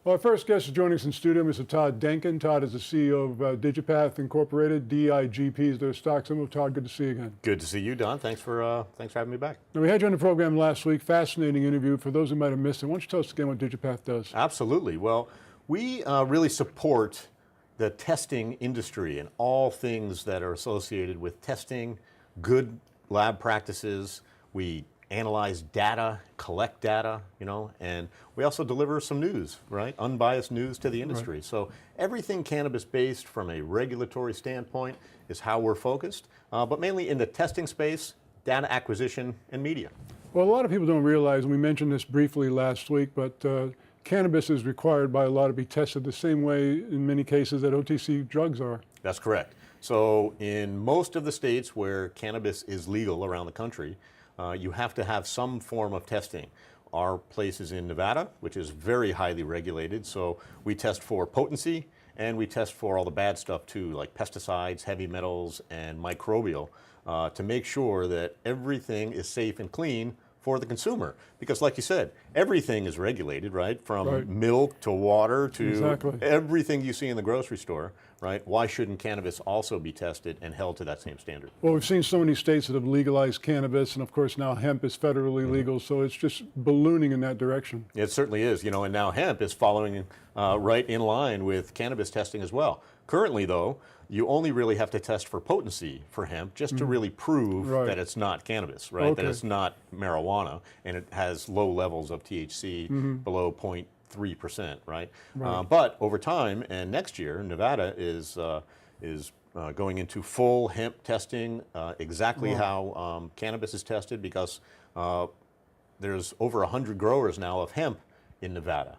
Well, our first guest is joining us in studio, Mr. Todd Denkin. Todd is the CEO of DigiPath Incorporated. DIGP is their stock symbol. Todd, good to see you again. Good to see you, Don. Thanks for having me back. Now, we had you on the program last week. Fascinating interview. For those who might have missed it, why don't you tell us again what DigiPath does? Absolutely. Well, we really support the testing industry and all things that are associated with testing, good lab practices. We analyze data, collect data, and we also deliver some news, right? Unbiased news to the industry. Right. So everything cannabis-based from a regulatory standpoint is how we're focused, but mainly in the testing space, data acquisition, and media. Well, a lot of people don't realize, and we mentioned this briefly last week, but cannabis is required by law to be tested the same way in many cases that OTC drugs are. That's correct. So in most of the states where cannabis is legal around the country, you have to have some form of testing. Our place is in Nevada, which is very highly regulated, so we test for potency and we test for all the bad stuff too, like pesticides, heavy metals, and microbial, to make sure that everything is safe and clean for the consumer. Because like you said, everything is regulated, right? From milk to water to everything you see in the grocery store, right? Why shouldn't cannabis also be tested and held to that same standard? Well, we've seen so many states that have legalized cannabis, and of course now hemp is federally legal, so it's just ballooning in that direction. It certainly is, and now hemp is following right in line with cannabis testing as well. Currently though, you only really have to test for potency for hemp just to really prove that it's not cannabis, right? That it's not marijuana and it has low levels of THC below 0.3%, right? But over time and next year, Nevada is going into full hemp testing, exactly how cannabis is tested, because there's over 100 growers now of hemp in Nevada.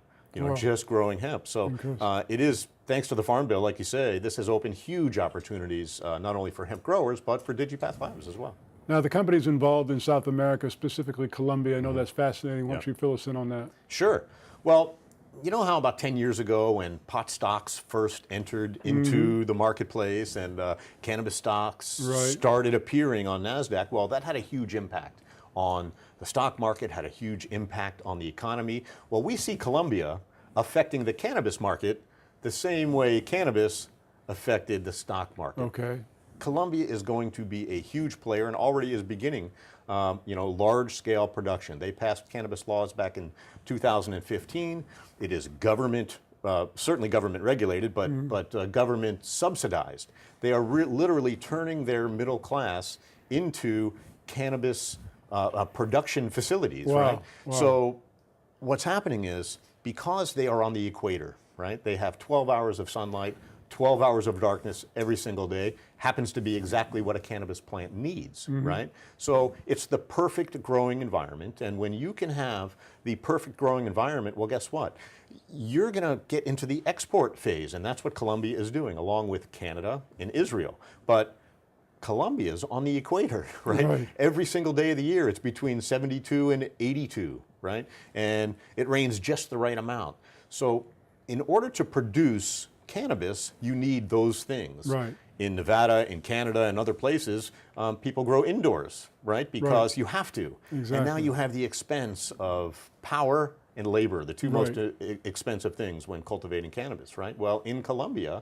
Just growing hemp. So it is, thanks to the Farm Bill, like you say, this has opened huge opportunities, not only for hemp growers, but for DigiPath Labs as well. Now, the company's involved in South America, specifically Colombia. I know that's fascinating. Why don't you fill us in on that? Sure. Well, you know how about 10 years ago when pot stocks first entered into the marketplace and cannabis stocks started appearing on NASDAQ? Well, that had a huge impact on the stock market, had a huge impact on the economy. Well, we see Colombia affecting the cannabis market the same way cannabis affected the stock market. Okay. Colombia is going to be a huge player and already is beginning, large-scale production. They passed cannabis laws back in 2015. It is government, certainly government regulated, but government subsidized. They are literally turning their middle class into cannabis production facilities, right? So what's happening is, because they are on the equator, right? They have 12 hours of sunlight, 12 hours of darkness every single day, happens to be exactly what a cannabis plant needs, right? So it's the perfect growing environment, and when you can have the perfect growing environment, well, guess what? You're gonna get into the export phase, and that's what Colombia is doing, along with Canada and Israel. But Colombia's on the equator, right? Every single day of the year, it's between 72 and 82, right? And it rains just the right amount. So in order to produce cannabis, you need those things. In Nevada, in Canada, and other places, people grow indoors, right? Because you have to. And now you have the expense of power and labor, the two most expensive things when cultivating cannabis, right? Well, in Colombia,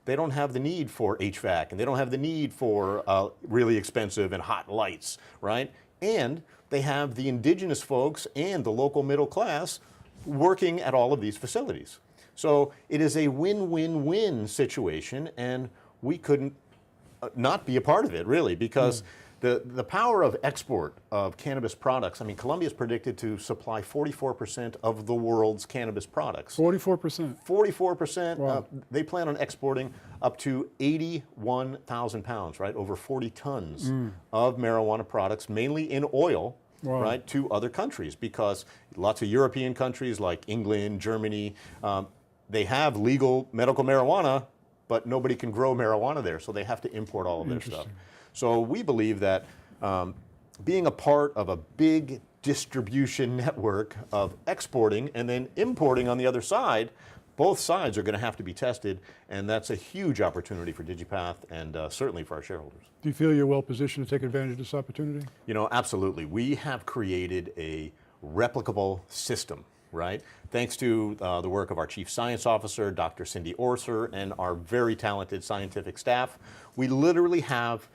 they don't have the need for HVAC, and they don't have the need for really expensive and hot lights, right? And they have the indigenous folks and the local middle class working at all of these facilities. So it is a win-win-win situation, and we couldn't not be a part of it, really, because the power of export of cannabis products, I mean, Colombia is predicted to supply 44% of the world's cannabis products. 44%? 44%. They plan on exporting up to 81,000 pounds, right? Over 40 tons of marijuana products, mainly in oil, right, to other countries, because lots of European countries like England, Germany, they have legal medical marijuana, but nobody can grow marijuana there, so they have to import all of their stuff. So we believe that being a part of a big distribution network of exporting and then importing on the other side, both sides are going to have to be tested, and that's a huge opportunity for DigiPath and certainly for our shareholders. Do you feel you're well positioned to take advantage of this opportunity? Absolutely. We have created a replicable system, right? Thanks to the work of our Chief Science Officer, Dr. Cindy Orser, and our very talented scientific staff, we literally have,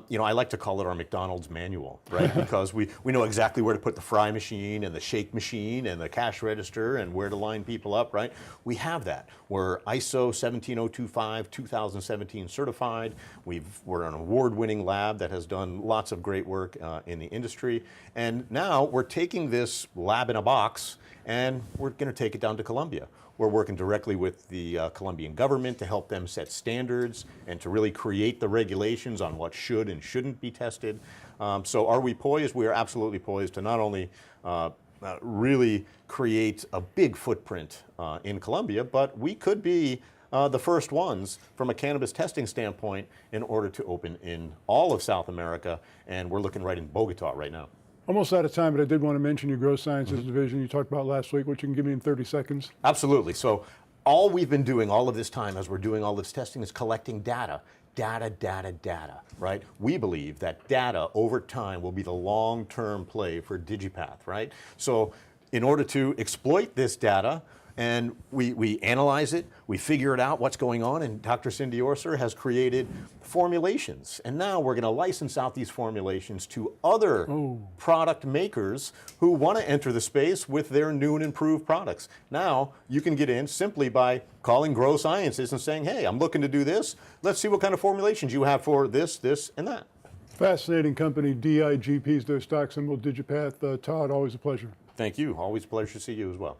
you know, I like to call it our McDonald's manual, right? Because we know exactly where to put the fry machine and the shake machine and the cash register and where to line people up, right? We have that. We're ISO 17025 2017 certified. We're an award-winning lab that has done lots of great work in the industry. And now we're taking this lab in a box and we're going to take it down to Colombia. We're working directly with the Colombian government to help them set standards and to really create the regulations on what should and shouldn't be tested. So are we poised? We are absolutely poised to not only really create a big footprint in Colombia, but we could be the first ones from a cannabis testing standpoint in order to open in all of South America, and we're looking right in Bogota right now. Almost out of time, but I did want to mention your growth sciences division you talked about last week, which you can give me in 30 seconds. Absolutely. So all we've been doing all of this time as we're doing all this testing is collecting data. Data, right? We believe that data over time will be the long-term play for DigiPath, right? So in order to exploit this data, and we analyze it, we figure it out, what's going on, and Dr. Cindy Orser has created formulations. And now we're going to license out these formulations to other product makers who want to enter the space with their new and improved products. Now you can get in simply by calling Grow Sciences and saying, hey, I'm looking to do this. Let's see what kind of formulations you have for this, this, and that. Fascinating company, DIGP is their stock symbol, DigiPath. Todd, always a pleasure. Thank you. Always a pleasure to see you as well.